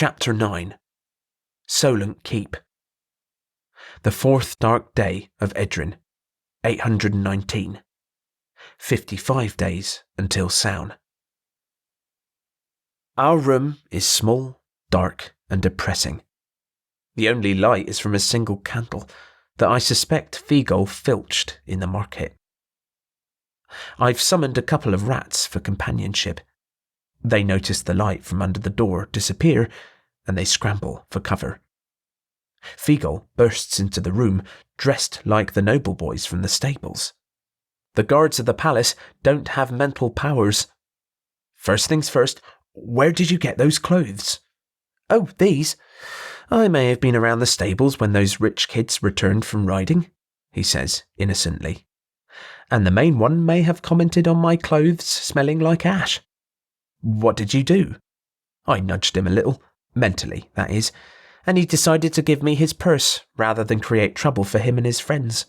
Chapter 9. Solent Keep. The 4th dark day of Edrin, 819. 55 days until Sown. Our room is small, dark, and depressing. The only light is from a single candle that I suspect Figol filched in the market. I've summoned a couple of rats for companionship. They notice the light from under the door disappear, and they scramble for cover. Figol bursts into the room, dressed like the noble boys from the stables. The guards of the palace don't have mental powers. First things first, where did you get those clothes? Oh, these? I may have been around the stables when those rich kids returned from riding, he says innocently. And the main one may have commented on my clothes smelling like ash. What did you do? I nudged him a little, mentally, that is, and he decided to give me his purse rather than create trouble for him and his friends.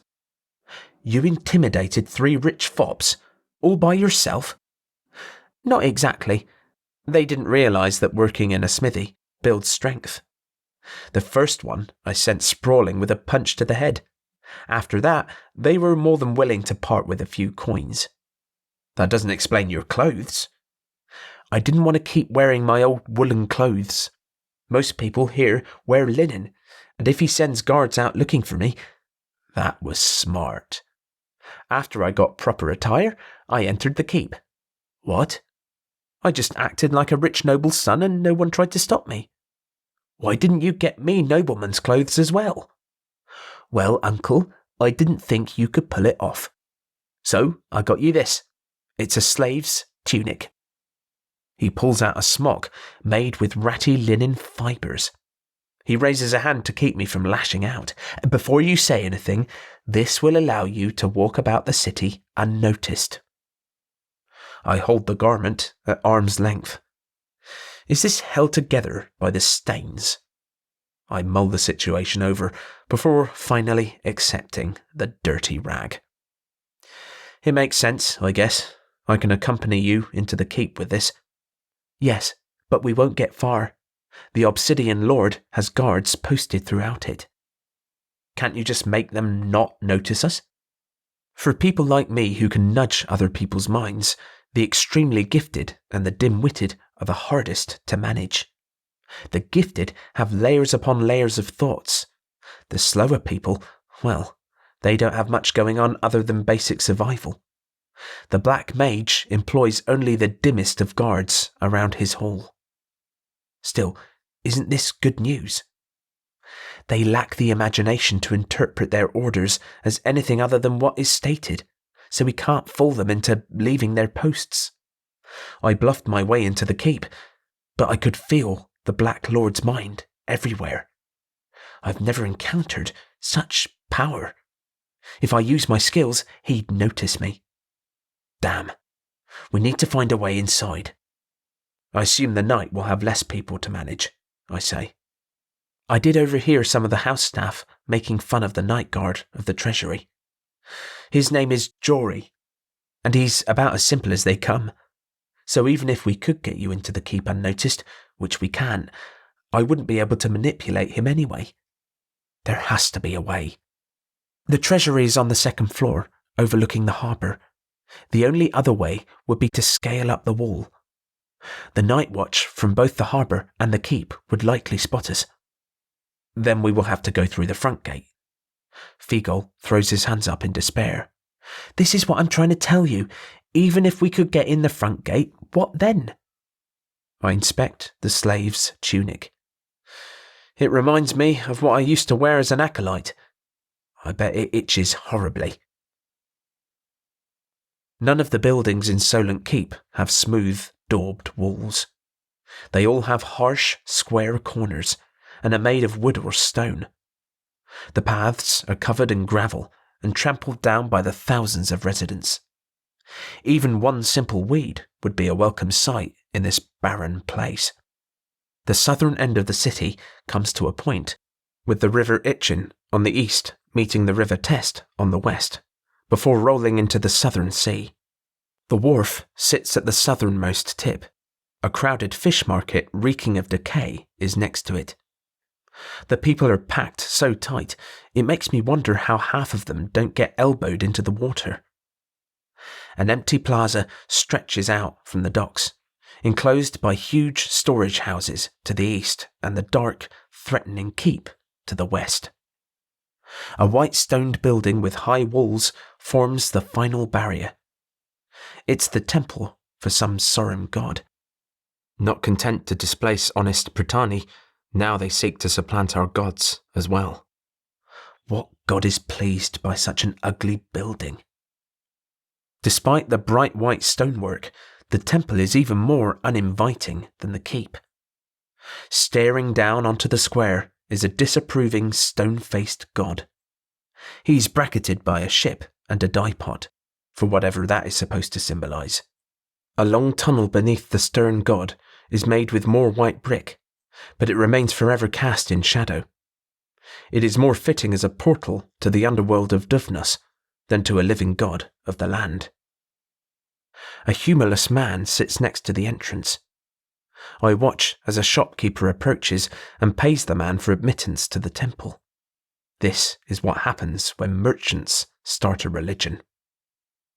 You intimidated 3 rich fops, all by yourself? Not exactly. They didn't realise that working in a smithy builds strength. The first one I sent sprawling with a punch to the head. After that, they were more than willing to part with a few coins. That doesn't explain your clothes. I didn't want to keep wearing my old woolen clothes. Most people here wear linen, and if he sends guards out looking for me, that was smart. After I got proper attire, I entered the keep. What? I just acted like a rich noble's son and no one tried to stop me. Why didn't you get me nobleman's clothes as well? Well, uncle, I didn't think you could pull it off. So I got you this. It's a slave's tunic. He pulls out a smock made with ratty linen fibres. He raises a hand to keep me from lashing out. Before you say anything, this will allow you to walk about the city unnoticed. I hold the garment at arm's length. Is this held together by the stains? I mull the situation over before finally accepting the dirty rag. It makes sense, I guess. I can accompany you into the keep with this. Yes, but we won't get far. The Obsidian Lord has guards posted throughout it. Can't you just make them not notice us? For people like me who can nudge other people's minds, the extremely gifted and the dim-witted are the hardest to manage. The gifted have layers upon layers of thoughts. The slower people, well, they don't have much going on other than basic survival. The Black Mage employs only the dimmest of guards around his hall. Still, isn't this good news? They lack the imagination to interpret their orders as anything other than what is stated, so we can't fool them into leaving their posts. I bluffed my way into the keep, but I could feel the Black Lord's mind everywhere. I've never encountered such power. If I use my skills, he'd notice me. Damn. We need to find a way inside. I assume the night will have less people to manage, I say. I did overhear some of the house staff making fun of the night guard of the treasury. His name is Jory, and he's about as simple as they come. So even if we could get you into the keep unnoticed, which we can't, I wouldn't be able to manipulate him anyway. There has to be a way. The treasury is on the 2nd floor, overlooking the harbour. The only other way would be to scale up the wall. The night watch from both the harbour and the keep would likely spot us. Then we will have to go through the front gate. Figol throws his hands up in despair. This is what I'm trying to tell you. Even if we could get in the front gate, what then? I inspect the slave's tunic. It reminds me of what I used to wear as an acolyte. I bet it itches horribly. None of the buildings in Solent Keep have smooth, daubed walls. They all have harsh, square corners and are made of wood or stone. The paths are covered in gravel and trampled down by the thousands of residents. Even one simple weed would be a welcome sight in this barren place. The southern end of the city comes to a point, with the River Itchen on the east meeting the River Test on the west, before rolling into the southern sea. The wharf sits at the southernmost tip, A crowded fish market reeking of decay is next to it. The people are packed so tight, it makes me wonder how half of them don't get elbowed into the water. An empty plaza stretches out from the docks, enclosed by huge storage houses to the east and the dark, threatening keep to the west. A white stoned building with high walls forms the final barrier. It's the temple for some Sorim god. Not content to displace honest Prytani, now they seek to supplant our gods as well. What god is pleased by such an ugly building? Despite the bright white stonework, the temple is even more uninviting than the keep. Staring down onto the square is a disapproving stone-faced god. He's bracketed by a ship and a dye pot, for whatever that is supposed to symbolise. A long tunnel beneath the stern god is made with more white brick, but it remains forever cast in shadow. It is more fitting as a portal to the underworld of Duvnus than to a living god of the land. A humorless man sits next to the entrance. I watch as a shopkeeper approaches and pays the man for admittance to the temple. This is what happens when merchants start a religion.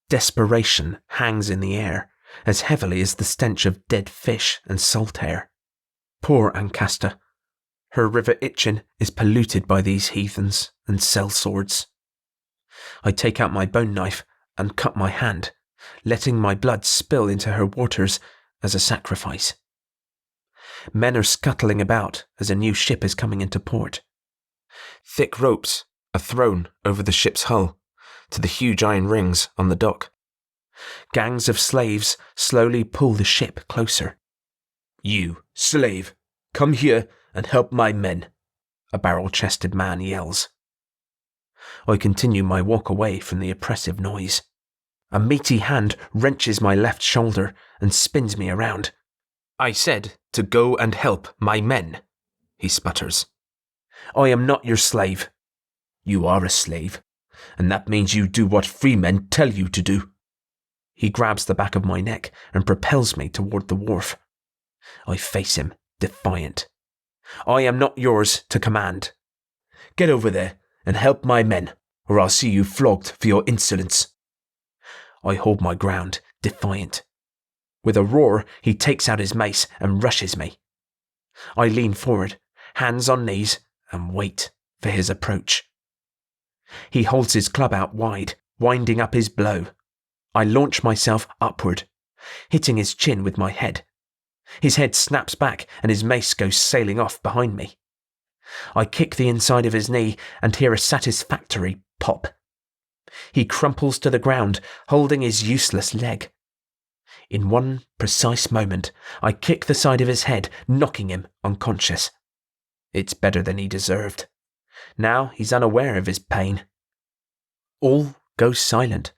Desperation hangs in the air, as heavily as the stench of dead fish and salt air. Poor Ancasta. Her river Itchen is polluted by these heathens and sellswords. I take out my bone knife and cut my hand, letting my blood spill into her waters as a sacrifice. Men are scuttling about as a new ship is coming into port. Thick ropes are thrown over the ship's hull to the huge iron rings on the dock. Gangs of slaves slowly pull the ship closer. "You, slave, come here and help my men," a barrel-chested man yells. I continue my walk away from the oppressive noise. A meaty hand wrenches my left shoulder and spins me around. "I said to go and help my men," he sputters. "I am not your slave." "You are a slave, and that means you do what free men tell you to do." He grabs the back of my neck and propels me toward the wharf. I face him, defiant. "I am not yours to command. Get over there and help my men, or I'll see you flogged for your insolence." I hold my ground, defiant. With a roar, he takes out his mace and rushes me. I lean forward, hands on knees, and wait for his approach. He holds his club out wide, winding up his blow. I launch myself upward, hitting his chin with my head. His head snaps back and his mace goes sailing off behind me. I kick the inside of his knee and hear a satisfactory pop. He crumples to the ground, holding his useless leg. In one precise moment, I kick the side of his head, knocking him unconscious. It's better than he deserved. Now he's unaware of his pain. All goes silent,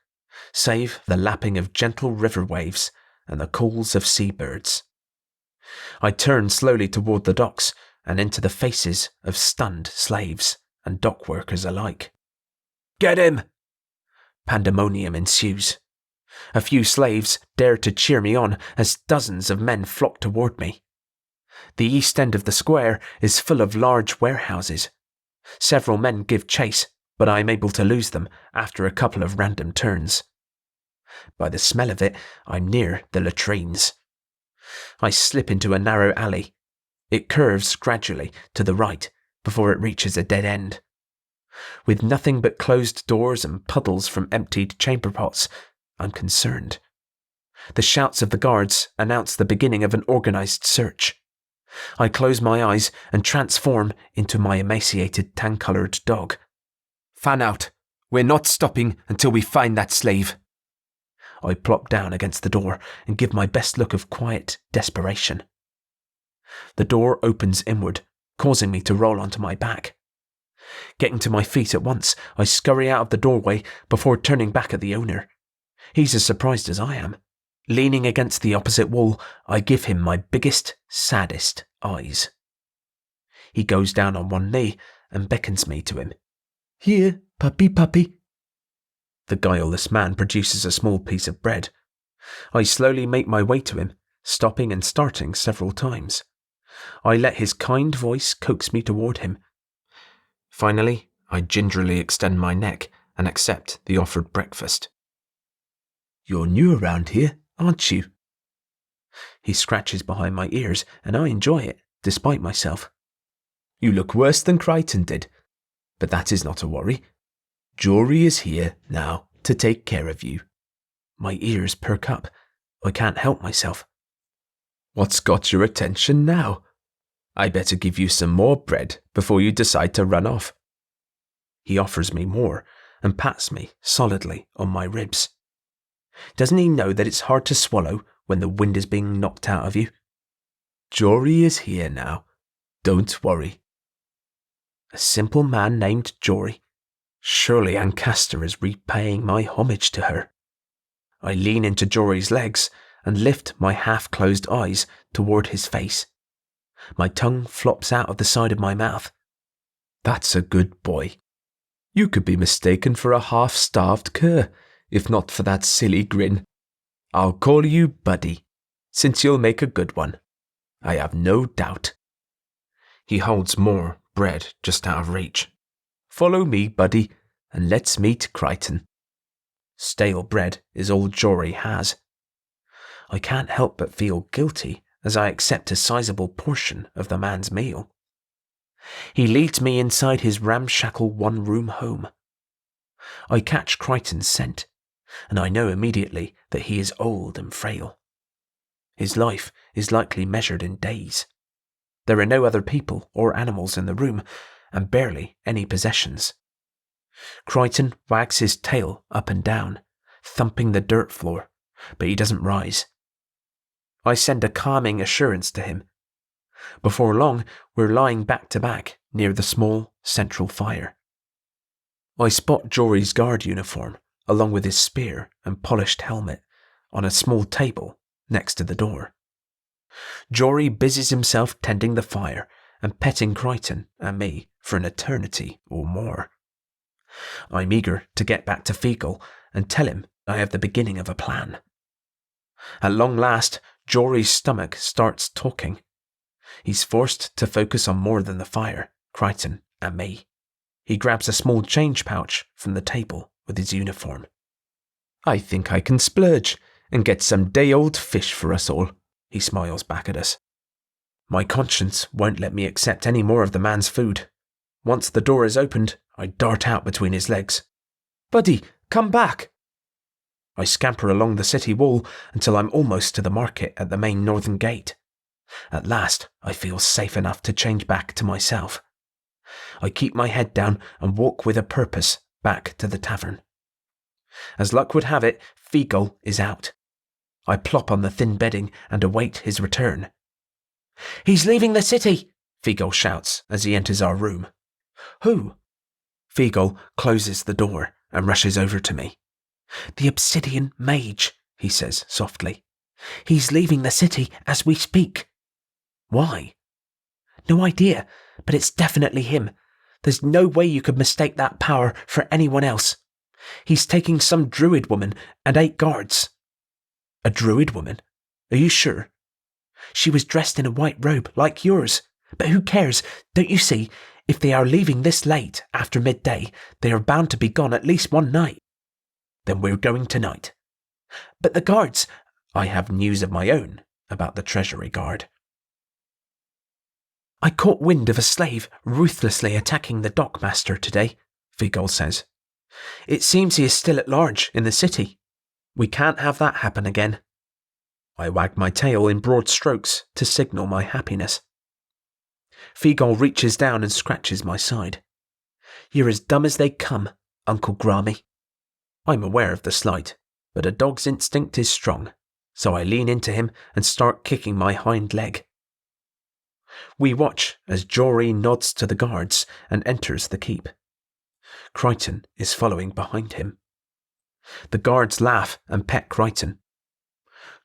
save the lapping of gentle river waves and the calls of seabirds. I turn slowly toward the docks and into the faces of stunned slaves and dock workers alike. "Get him!" Pandemonium ensues. A few slaves dare to cheer me on as dozens of men flock toward me. The east end of the square is full of large warehouses. Several men give chase, but I am able to lose them after a couple of random turns. By the smell of it, I'm near the latrines. I slip into a narrow alley. It curves gradually to the right before it reaches a dead end. With nothing but closed doors and puddles from emptied chamber pots, I'm concerned. The shouts of the guards announce the beginning of an organized search. I close my eyes and transform into my emaciated tan-colored dog. "Fan out. We're not stopping until we find that slave." I plop down against the door and give my best look of quiet desperation. The door opens inward, causing me to roll onto my back. Getting to my feet at once, I scurry out of the doorway before turning back at the owner. He's as surprised as I am. Leaning against the opposite wall, I give him my biggest, saddest eyes. He goes down on one knee and beckons me to him. "Here, puppy." The guileless man produces a small piece of bread. I slowly make my way to him, stopping and starting several times. I let his kind voice coax me toward him. Finally, I gingerly extend my neck and accept the offered breakfast. "You're new around here, aren't you?" He scratches behind my ears, and I enjoy it, despite myself. "You look worse than Crichton did, but that is not a worry. Jory is here now to take care of you." My ears perk up. I can't help myself. "What's got your attention now? I better give you some more bread before you decide to run off." He offers me more and pats me solidly on my ribs. Doesn't he know that it's hard to swallow when the wind is being knocked out of you? "Jory is here now. Don't worry." A simple man named Jory. Surely Ancaster is repaying my homage to her. I lean into Jory's legs and lift my half-closed eyes toward his face. My tongue flops out of the side of my mouth. "That's a good boy. You could be mistaken for a half-starved cur, if not for that silly grin. I'll call you Buddy, since you'll make a good one. I have no doubt." He holds more bread just out of reach. "Follow me, Buddy, and let's meet Crichton." Stale bread is all Jory has. I can't help but feel guilty as I accept a sizable portion of the man's meal. He leads me inside his ramshackle one-room home. I catch Crichton's scent, and I know immediately that he is old and frail. His life is likely measured in days. There are no other people or animals in the room, and barely any possessions. Crichton wags his tail up and down, thumping the dirt floor, but he doesn't rise. I send a calming assurance to him. Before long, we're lying back to back near the small central fire. I spot Jory's guard uniform, along with his spear and polished helmet, on a small table next to the door. Jory busies himself tending the fire and petting Crichton and me for an eternity or more. I'm eager to get back to Feagle and tell him I have the beginning of a plan. At long last, Jory's stomach starts talking. He's forced to focus on more than the fire, Crichton, and me. He grabs a small change pouch from the table with his uniform. "I think I can splurge and get some day-old fish for us all," he smiles back at us. My conscience won't let me accept any more of the man's food. Once the door is opened, I dart out between his legs. "Buddy, come back!" I scamper along the city wall until I'm almost to the market at the main northern gate. At last, I feel safe enough to change back to myself. I keep my head down and walk with a purpose back to the tavern. As luck would have it, Feagle is out. I plop on the thin bedding and await his return. "He's leaving the city!" Feagle shouts as he enters our room. "Who?" Feagle closes the door and rushes over to me. "The Obsidian Mage," he says softly. "He's leaving the city as we speak." "Why?" "No idea, but it's definitely him. There's no way you could mistake that power for anyone else. He's taking some Druid woman and 8 guards. "A Druid woman? Are you sure?" "She was dressed in a white robe, like yours. But who cares? Don't you see? If they are leaving this late, after midday, they are bound to be gone at least one night." "Then we're going tonight." "But the guards—" "I have news of my own about the Treasury Guard." "I caught wind of a slave ruthlessly attacking the dockmaster today," Feagle says. "It seems he is still at large in the city. We can't have that happen again." I wag my tail in broad strokes to signal my happiness. Feagle reaches down and scratches my side. "You're as dumb as they come, Uncle Grammy." I'm aware of the slight, but a dog's instinct is strong, so I lean into him and start kicking my hind leg. We watch as Jory nods to the guards and enters the keep. Crichton is following behind him. The guards laugh and pet Crichton.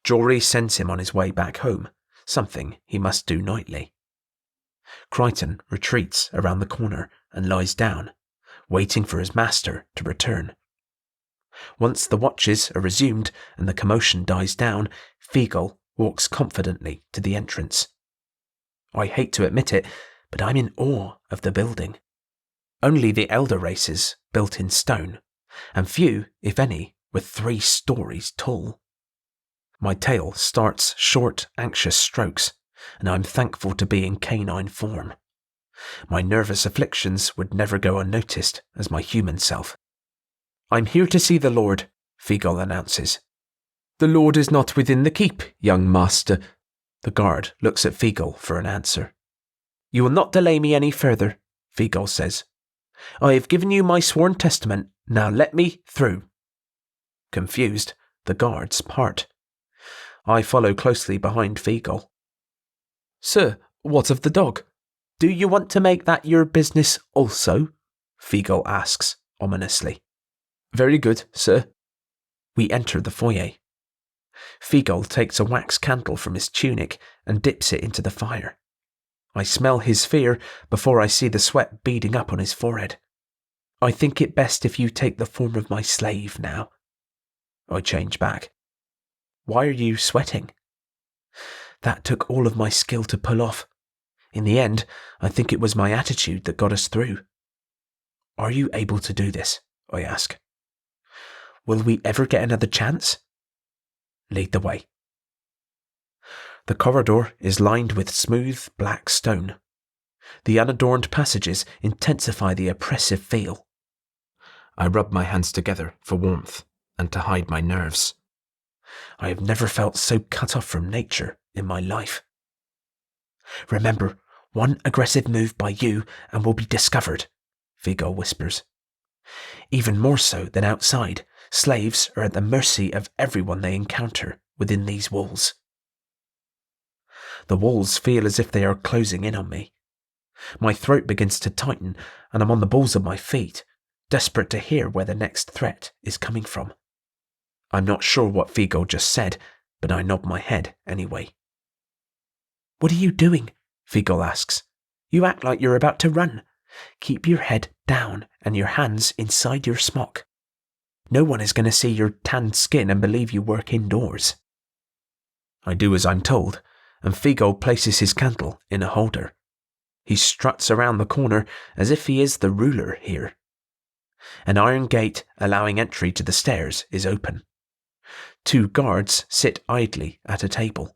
Jory sends him on his way back home, something he must do nightly. Crichton retreats around the corner and lies down, waiting for his master to return. Once the watches are resumed and the commotion dies down, Feagle walks confidently to the entrance. I hate to admit it, but I'm in awe of the building. Only the elder races built in stone, and few, if any, were 3 stories tall. My tail starts short, anxious strokes, and I'm thankful to be in canine form. My nervous afflictions would never go unnoticed as my human self. "I'm here to see the Lord," Fiegel announces. "The Lord is not within the keep, young master." The guard looks at Fiegel for an answer. "You will not delay me any further," Fiegel says. "I have given you my sworn testament, now let me through." Confused, the guards part. I follow closely behind Fiegel. "Sir, what of the dog? Do you want to make that your business also?" Fiegel asks, ominously. "Very good, sir." We enter the foyer. Fiegel takes a wax candle from his tunic and dips it into the fire. I smell his fear before I see the sweat beading up on his forehead. "I think it best if you take the form of my slave now." I change back. "Why are you sweating?" That took all of my skill to pull off. In the end, I think it was my attitude that got us through. "Are you able to do this?" I ask. "Will we ever get another chance?" "Lead the way." The corridor is lined with smooth, black stone. The unadorned passages intensify the oppressive feel. I rub my hands together for warmth and to hide my nerves. I have never felt so cut off from nature in my life. "Remember, one aggressive move by you and we'll be discovered," Fiegel whispers. Even more so than outside, slaves are at the mercy of everyone they encounter within these walls. The walls feel as if they are closing in on me. My throat begins to tighten, and I'm on the balls of my feet, desperate to hear where the next threat is coming from. I'm not sure what Fiegel just said, but I nod my head anyway. "What are you doing?" Fiegel asks. "You act like you're about to run. Keep your head down and your hands inside your smock. No one is going to see your tanned skin and believe you work indoors." I do as I'm told, and Fiegel places his candle in a holder. He struts around the corner as if he is the ruler here. An iron gate allowing entry to the stairs is open. 2 guards sit idly at a table.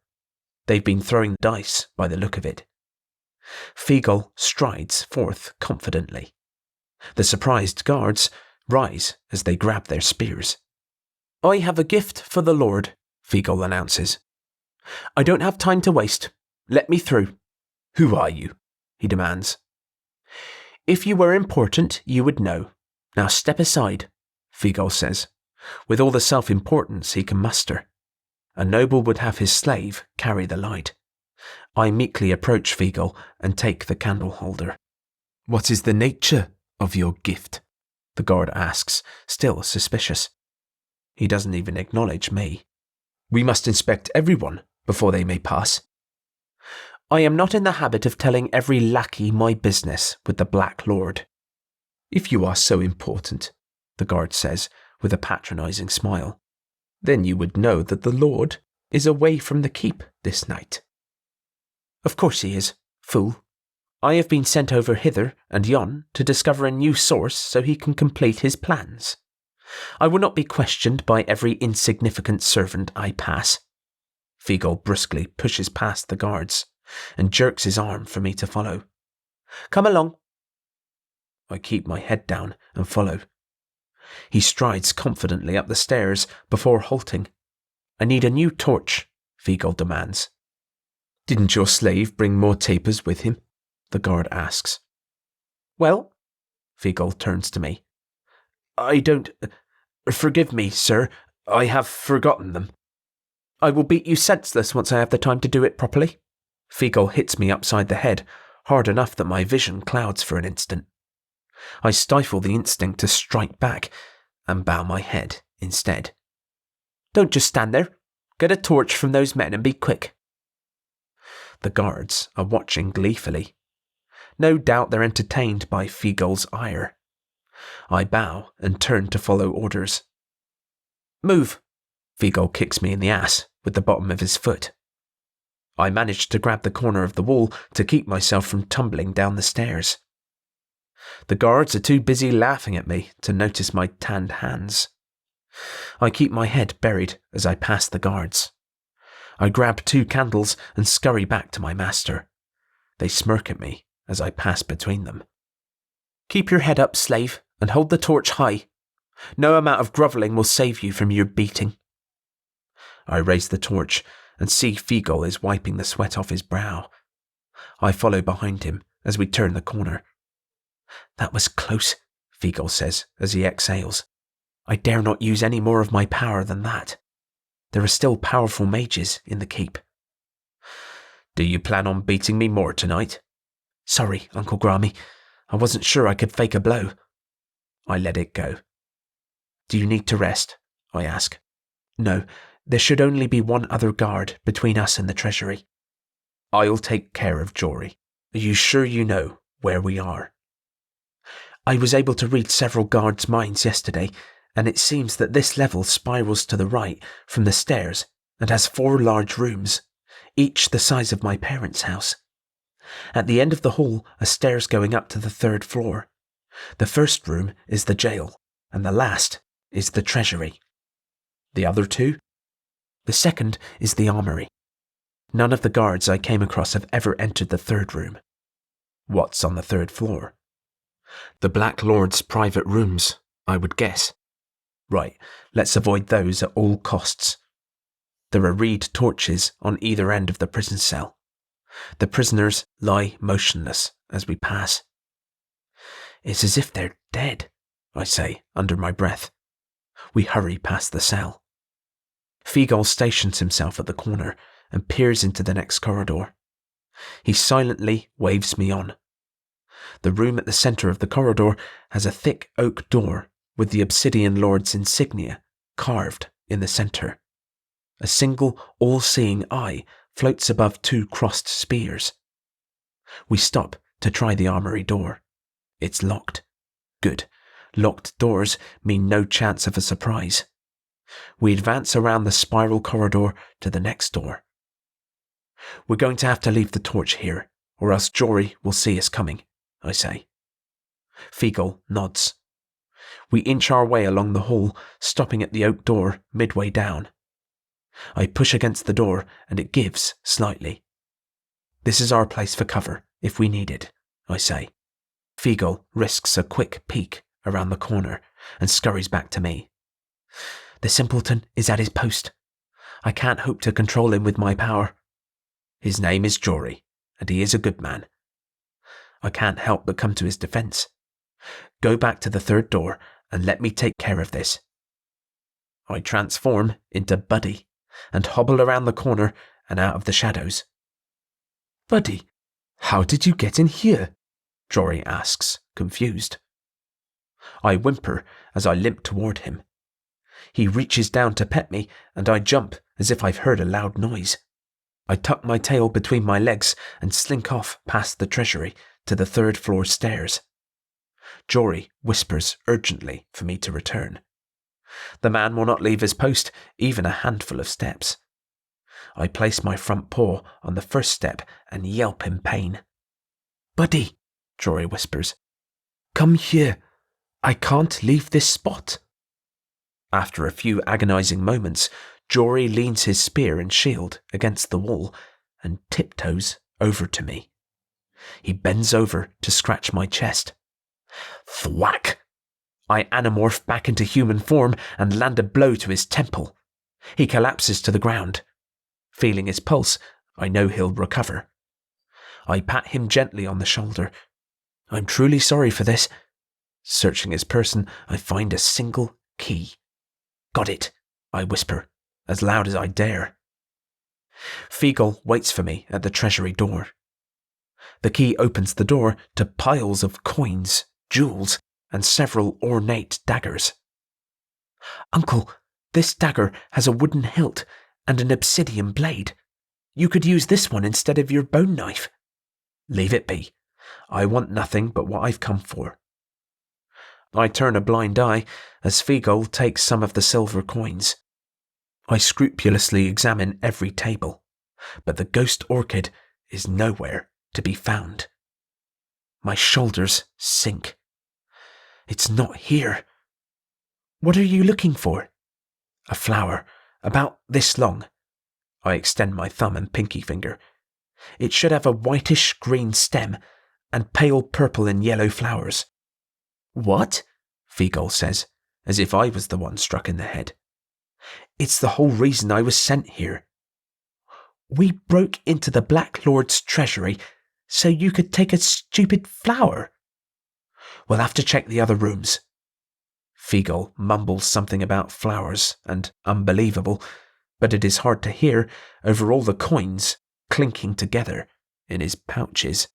They've been throwing dice by the look of it. Fiegel strides forth confidently. The surprised guards rise as they grab their spears. "I have a gift for the Lord," Fiegel announces. "I don't have time to waste. Let me through." "Who are you?" he demands. "If you were important, you would know. Now step aside," Fiegel says, with all the self-importance he can muster. A noble would have his slave carry the light. I meekly approach Fiegel and take the candle holder. "What is the nature of your gift?" the guard asks, still suspicious. He doesn't even acknowledge me. "We must inspect everyone before they may pass." "I am not in the habit of telling every lackey my business with the Black Lord." "If you are so important," the guard says with a patronizing smile, "then you would know that the Lord is away from the keep this night." "Of course he is, fool. I have been sent over hither and yon to discover a new source so he can complete his plans. I will not be questioned by every insignificant servant I pass." Fiegel brusquely pushes past the guards and jerks his arm for me to follow. "Come along." I keep my head down and follow. He strides confidently up the stairs before halting. "I need a new torch," Fiegel demands. "Didn't your slave bring more tapers with him?" the guard asks. "Well?" Fiegel turns to me. "I don't... Forgive me, sir. I have forgotten them." "I will beat you senseless once I have the time to do it properly." Fiegel hits me upside the head, hard enough that my vision clouds for an instant. I stifle the instinct to strike back and bow my head instead. "Don't just stand there. Get a torch from those men and be quick." The guards are watching gleefully. No doubt they're entertained by Fiegel's ire. I bow and turn to follow orders. "Move!" Fiegel kicks me in the ass with the bottom of his foot I managed to grab the corner of the wall to keep myself from tumbling down the stairs. The guards are too busy laughing at me to notice my tanned hands. I keep my head buried as I pass the guards. I grab 2 candles and scurry back to my master. They smirk at me as I pass between them. "Keep your head up, slave, and hold the torch high. No amount of grovelling will save you from your beating." I raise the torch and see Fiegel is wiping the sweat off his brow. I follow behind him as we turn the corner. "That was close," Fiegel says as he exhales. "I dare not use any more of my power than that. There are still powerful mages in the keep." "Do you plan on beating me more tonight?" "Sorry, Uncle Grami. I wasn't sure I could fake a blow." I let it go. "Do you need to rest?" I ask. "No, there should only be one other guard between us and the treasury." "I'll take care of Jory. Are you sure you know where we are?" "I was able to read several guards' minds yesterday, and it seems that this level spirals to the right from the stairs and has 4 large rooms, each the size of my parents' house. At the end of the hall are stairs going up to the 3rd floor. The first room is the jail, and the last is the treasury." "The other 2? "The second is the armory. None of the guards I came across have ever entered the 3rd room." "What's on the 3rd floor?" "The Black Lord's private rooms, I would guess." "Right, let's avoid those at all costs." There are reed torches on either end of the prison cell. The prisoners lie motionless as we pass. "It's as if they're dead," I say under my breath. We hurry past the cell. Fiegel stations himself at the corner and peers into the next corridor. He silently waves me on. The room at the centre of the corridor has a thick oak door with the Obsidian Lord's insignia carved in the centre. A single all-seeing eye floats above 2 crossed spears. We stop to try the armory door. It's locked. Good. Locked doors mean no chance of a surprise. We advance around the spiral corridor to the next door. "We're going to have to leave the torch here, or else Jory will see us coming," I say. Fiegel nods. We inch our way along the hall, stopping at the oak door midway down. I push against the door and it gives slightly. "This is our place for cover, if we need it," I say. Fiegel risks a quick peek around the corner and scurries back to me. "The simpleton is at his post. I can't hope to control him with my power." "His name is Jory, and he is a good man." I can't help but come to his defence. "Go back to the 3rd door and let me take care of this." I transform into Buddy and hobble around the corner and out of the shadows. "Buddy, how did you get in here?" Jory asks, confused. I whimper as I limp toward him. He reaches down to pet me, and I jump as if I've heard a loud noise. I tuck my tail between my legs and slink off past the treasury to the 3rd floor stairs. Jory whispers urgently for me to return. The man will not leave his post even a handful of steps. I place my front paw on the first step and yelp in pain. "Buddy," Jory whispers, "come here. I can't leave this spot." After a few agonizing moments, Jory leans his spear and shield against the wall and tiptoes over to me. He bends over to scratch my chest. Thwack! I anamorph back into human form and land a blow to his temple. He collapses to the ground. Feeling his pulse, I know he'll recover. I pat him gently on the shoulder. "I'm truly sorry for this." Searching his person, I find a single key. "Got it," I whisper, as loud as I dare. Fiegel waits for me at the treasury door. The key opens the door to piles of coins, jewels, and several ornate daggers. "Uncle, this dagger has a wooden hilt and an obsidian blade. You could use this one instead of your bone knife." "Leave it be. I want nothing but what I've come for." I turn a blind eye as Fiegel takes some of the silver coins. I scrupulously examine every table. but the ghost orchid is nowhere to be found. My shoulders sink. It's not here. What are you looking for? A flower, about this long. I extend my thumb and pinky finger. It should have a whitish-green stem and pale purple and yellow flowers. What? Feagle says, as if I was the one struck in the head. It's the whole reason I was sent here. We broke into the Black Lord's treasury so you could take a stupid flower. We'll have to check the other rooms. Feagle mumbles something about flowers and unbelievable, but it is hard to hear over all the coins clinking together in his pouches.